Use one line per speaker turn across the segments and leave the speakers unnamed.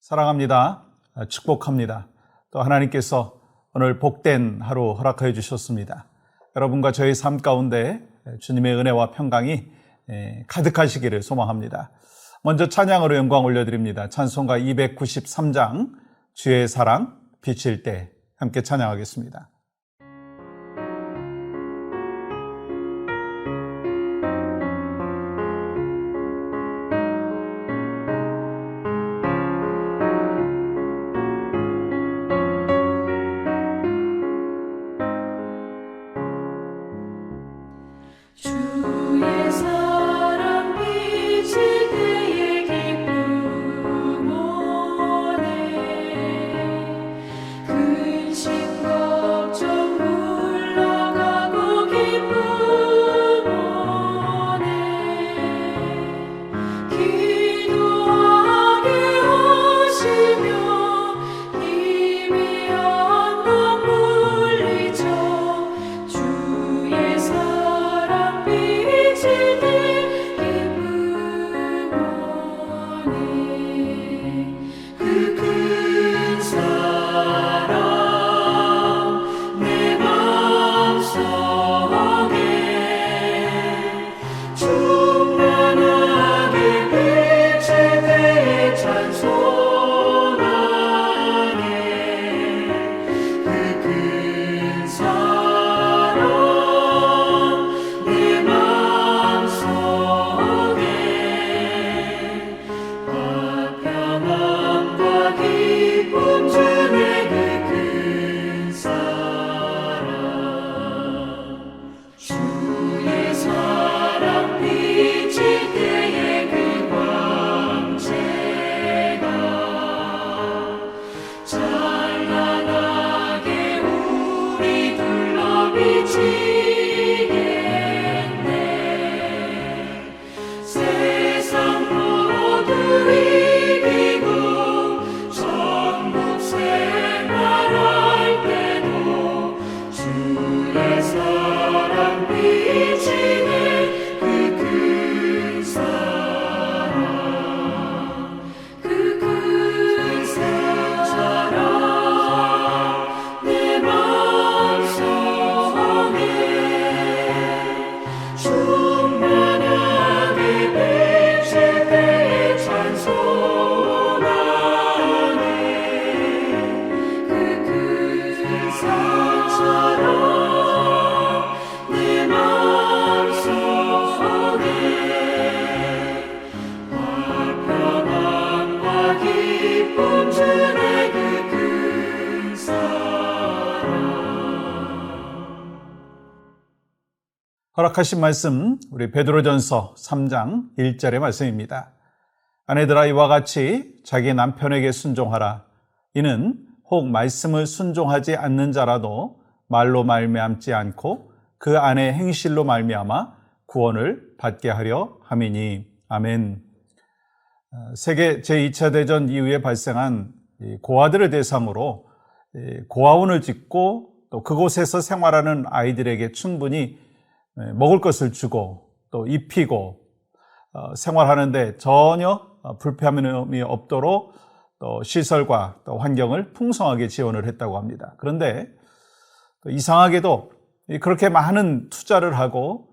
사랑합니다. 축복합니다. 또 하나님께서 오늘 복된 하루 허락하여 주셨습니다. 여러분과 저의 삶 가운데 주님의 은혜와 평강이 가득하시기를 소망합니다. 먼저 찬양으로 영광 올려드립니다. 찬송가 293장 주의 사랑 비칠 때 함께 찬양하겠습니다.
주의 사랑 비칠 때에 기쁨 오네 근심 걱정 물러가고 기쁨 오네 기도하게 하시며 힘이 영광 물리쳐 주의 사랑 비칠 때 기쁨 오네 그 큰 사랑 내 맘속에 충만하게 비칠 때에 찬송하네 그 큰 사랑 내 맘속에 화평함과 기쁨 주네 그 큰 사랑 주의 사랑 비칠 때에 그 광채가 찬란하게 우리 둘러 비치겠네 세상 모두 이기고 천국 생활할 때도 주의 사랑 비치네 그 큰 사랑 그 큰 사랑 내 맘속에 충만하게 비칠 때에 찬송하네 그 큰 사랑 내 맘속에 화평함과 기쁨 주네 그 큰 사랑
허락하신 말씀 우리 베드로전서 3장 1절의 말씀입니다. 아내들아 이와 같이 자기 남편에게 순종하라. 이는 혹 말씀을 순종하지 않는 자라도 말로 말미암지 않고 그 안의 행실로 말미암아 구원을 받게 하려 함이니. 아멘. 세계 제2차 대전 이후에 발생한 고아들을 대상으로 고아원을 짓고 또 그곳에서 생활하는 아이들에게 충분히 먹을 것을 주고 또 입히고 생활하는데 전혀 불편함이 없도록 또 시설과 또 환경을 풍성하게 지원을 했다고 합니다. 그런데 또 이상하게도 그렇게 많은 투자를 하고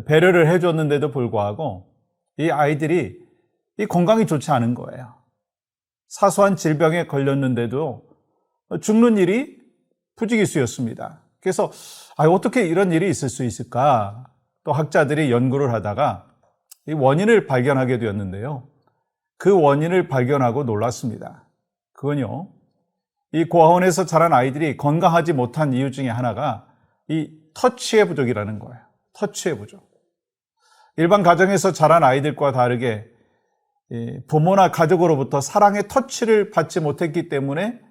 배려를 해줬는데도 불구하고 이 아이들이 이 건강이 좋지 않은 거예요. 사소한 질병에 걸렸는데도 죽는 일이 부지기수였습니다. 그래서 어떻게 이런 일이 있을 수 있을까? 또 학자들이 연구를 하다가 이 원인을 발견하게 되었는데요. 그 원인을 발견하고 놀랐습니다. 그건요, 이 고아원에서 자란 아이들이 건강하지 못한 이유 중에 하나가 이 터치의 부족이라는 거예요. 터치의 부족. 일반 가정에서 자란 아이들과 다르게 부모나 가족으로부터 사랑의 터치를 받지 못했기 때문에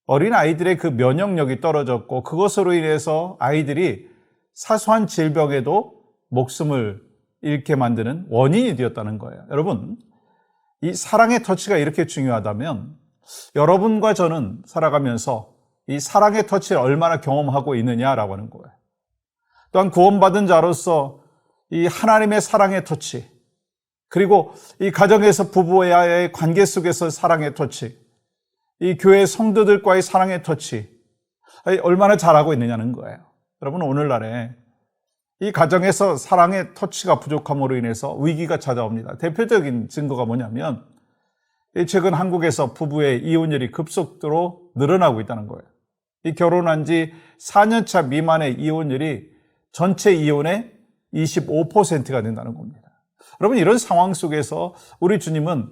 어린 아이들의 그 면역력이 떨어졌고 그것으로 인해서 아이들이 사소한 질병에도 목숨을 잃게 만드는 원인이 되었다는 거예요. 여러분, 이 사랑의 터치가 이렇게 중요하다면 여러분과 저는 살아가면서 이 사랑의 터치를 얼마나 경험하고 있느냐라고 하는 거예요. 또한 구원받은 자로서 이 하나님의 사랑의 터치, 그리고 이 가정에서 부부와의 관계 속에서 사랑의 터치, 이 교회 성도들과의 사랑의 터치, 얼마나 잘하고 있느냐는 거예요. 여러분, 오늘날에 이 가정에서 사랑의 터치가 부족함으로 인해서 위기가 찾아옵니다. 대표적인 증거가 뭐냐면 최근 한국에서 부부의 이혼율이 급속도로 늘어나고 있다는 거예요. 이 결혼한 지 4년차 미만의 이혼율이 전체 이혼의 25%가 된다는 겁니다. 여러분, 이런 상황 속에서 우리 주님은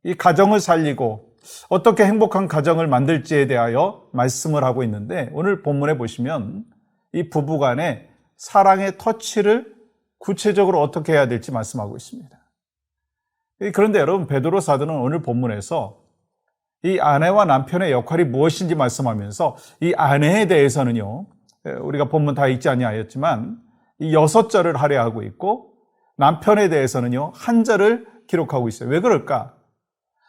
이 가정을 살리고 어떻게 행복한 가정을 만들지에 대하여 말씀을 하고 있는데, 오늘 본문에 보시면 이 부부 간의 사랑의 터치를 구체적으로 어떻게 해야 될지 말씀하고 있습니다. 그런데 여러분, 베드로 사도는 오늘 본문에서 이 아내와 남편의 역할이 무엇인지 말씀하면서 이 아내에 대해서는요, 우리가 본문 다 읽지 아니하였지만 이 6절을 할애하고 있고, 남편에 대해서는요 1절을 기록하고 있어요. 왜 그럴까?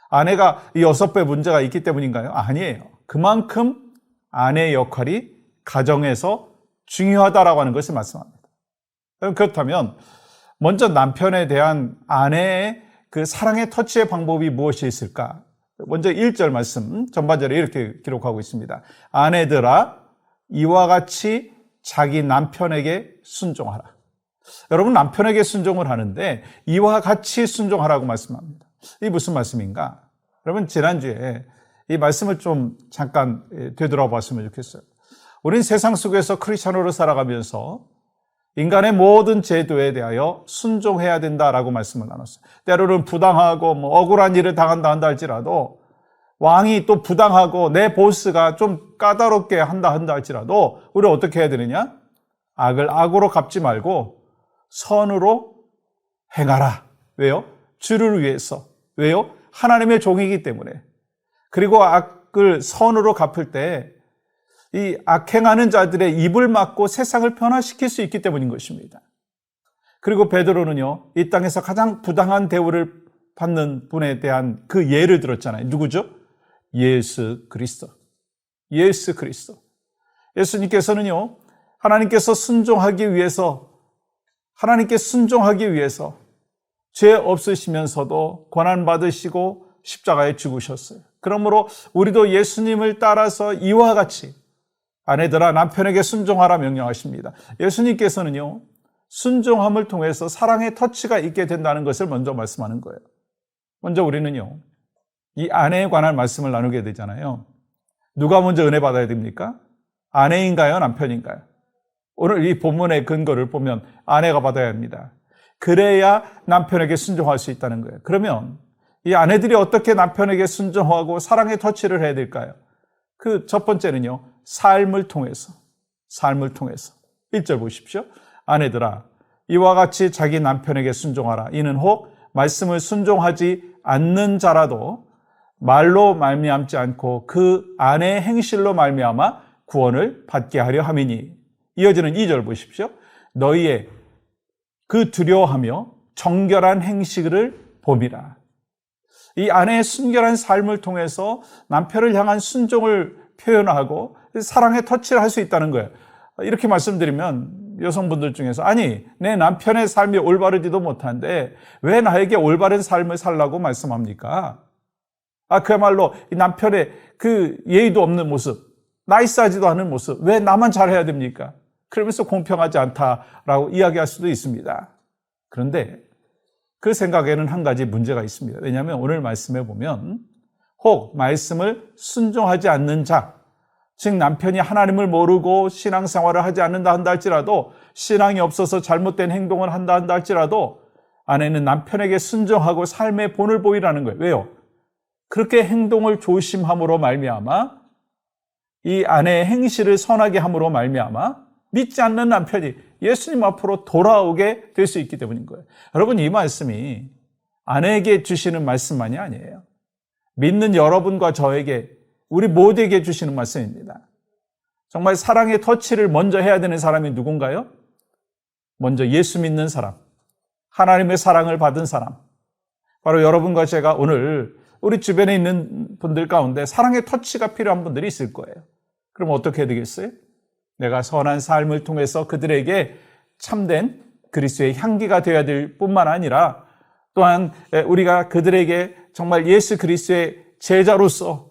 아내가 이 6배 문제가 있기 때문인가요? 아니에요. 그만큼 아내의 역할이 가정에서 중요하다라고 하는 것을 말씀합니다. 그렇다면 먼저 남편에 대한 아내의 그 사랑의 터치의 방법이 무엇이 있을까? 먼저 1절 말씀 전반절에 이렇게 기록하고 있습니다. 아내들아, 이와 같이 자기 남편에게 순종하라. 여러분, 남편에게 순종을 하는데 이와 같이 순종하라고 말씀합니다. 이게 무슨 말씀인가? 여러분, 지난주에 이 말씀을 좀 잠깐 되돌아봤으면 좋겠어요. 우린 세상 속에서 크리스찬으로 살아가면서 인간의 모든 제도에 대하여 순종해야 된다라고 말씀을 나눴어요. 때로는 부당하고 억울한 일을 당한다 할지라도, 왕이 또 부당하고 내 보스가 좀 까다롭게 한다 할지라도 우리 어떻게 해야 되느냐? 악을 악으로 갚지 말고 선으로 행하라. 왜요? 주를 위해서. 왜요? 하나님의 종이기 때문에. 그리고 악을 선으로 갚을 때 이 악행하는 자들의 입을 막고 세상을 변화시킬 수 있기 때문인 것입니다. 그리고 베드로는요, 이 땅에서 가장 부당한 대우를 받는 분에 대한 그 예를 들었잖아요. 누구죠? 예수 그리스도. 예수 그리스도. 예수님께서는요, 하나님께서 순종하기 위해서 죄 없으시면서도 고난 받으시고 십자가에 죽으셨어요. 그러므로 우리도 예수님을 따라서 이와 같이 아내들아, 남편에게 순종하라 명령하십니다. 예수님께서는요, 순종함을 통해서 사랑의 터치가 있게 된다는 것을 먼저 말씀하는 거예요. 먼저 우리는요, 이 아내에 관한 말씀을 나누게 되잖아요. 누가 먼저 은혜 받아야 됩니까? 아내인가요? 남편인가요? 오늘 이 본문의 근거를 보면 아내가 받아야 합니다. 그래야 남편에게 순종할 수 있다는 거예요. 그러면 이 아내들이 어떻게 남편에게 순종하고 사랑의 터치를 해야 될까요? 그 첫 번째는요, 삶을 통해서. 1절 보십시오. 아내들아, 이와 같이 자기 남편에게 순종하라. 이는 혹 말씀을 순종하지 않는 자라도 말로 말미암지 않고 그 아내의 행실로 말미암아 구원을 받게 하려 함이니. 이어지는 2절 보십시오. 너희의 그 두려워하며 정결한 행실을 봄이라. 이 아내의 순결한 삶을 통해서 남편을 향한 순종을 표현하고 사랑의 터치를 할 수 있다는 거예요. 이렇게 말씀드리면 여성분들 중에서, 아니, 내 남편의 삶이 올바르지도 못한데 왜 나에게 올바른 삶을 살라고 말씀합니까? 그야말로 이 남편의 그 예의도 없는 모습, 나이스하지도 않은 모습, 왜 나만 잘해야 됩니까? 그러면서 공평하지 않다라고 이야기할 수도 있습니다. 그런데 그 생각에는 한 가지 문제가 있습니다. 왜냐하면 오늘 말씀에 보면 혹 말씀을 순종하지 않는 자, 즉 남편이 하나님을 모르고 신앙생활을 하지 않는다 한다 할지라도, 신앙이 없어서 잘못된 행동을 한다 할지라도 아내는 남편에게 순종하고 삶의 본을 보이라는 거예요. 왜요? 그렇게 행동을 조심함으로 말미암아, 이 아내의 행실을 선하게 함으로 말미암아 믿지 않는 남편이 예수님 앞으로 돌아오게 될 수 있기 때문인 거예요. 여러분, 이 말씀이 아내에게 주시는 말씀만이 아니에요. 믿는 여러분과 저에게, 우리 모두에게 주시는 말씀입니다. 정말 사랑의 터치를 먼저 해야 되는 사람이 누군가요? 먼저 예수 믿는 사람, 하나님의 사랑을 받은 사람, 바로 여러분과 제가 오늘 우리 주변에 있는 분들 가운데 사랑의 터치가 필요한 분들이 있을 거예요. 그럼 어떻게 해야 되겠어요? 내가 선한 삶을 통해서 그들에게 참된 그리스도의 향기가 되어야 될 뿐만 아니라 또한 우리가 그들에게 정말 예수 그리스도의 제자로서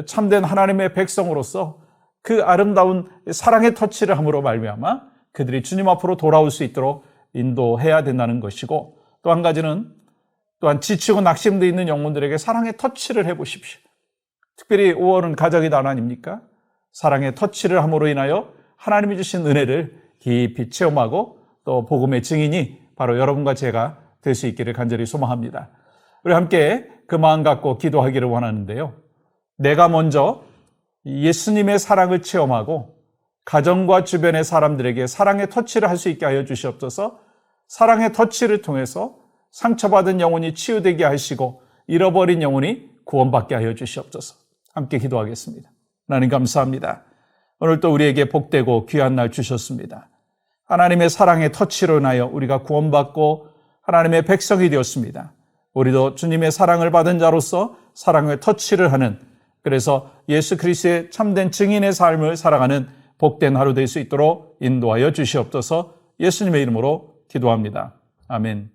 참된 하나님의 백성으로서 그 아름다운 사랑의 터치를 함으로 말미암아 그들이 주님 앞으로 돌아올 수 있도록 인도해야 된다는 것이고, 또 한 가지는 또한 지치고 낙심되어 있는 영혼들에게 사랑의 터치를 해보십시오. 특별히 5월은 가정의 달 아닙니까? 사랑의 터치를 함으로 인하여 하나님이 주신 은혜를 깊이 체험하고 또 복음의 증인이 바로 여러분과 제가 될 수 있기를 간절히 소망합니다. 우리 함께 그 마음 갖고 기도하기를 원하는데요. 내가 먼저 예수님의 사랑을 체험하고 가정과 주변의 사람들에게 사랑의 터치를 할 수 있게 하여 주시옵소서. 사랑의 터치를 통해서 상처받은 영혼이 치유되게 하시고 잃어버린 영혼이 구원받게 하여 주시옵소서. 함께 기도하겠습니다. 하나님 감사합니다. 오늘 또 우리에게 복되고 귀한 날 주셨습니다. 하나님의 사랑의 터치로 인하여 우리가 구원받고 하나님의 백성이 되었습니다. 우리도 주님의 사랑을 받은 자로서 사랑의 터치를 하는, 그래서 예수 그리스도의 참된 증인의 삶을 살아가는 복된 하루 될 수 있도록 인도하여 주시옵소서. 예수님의 이름으로 기도합니다. 아멘.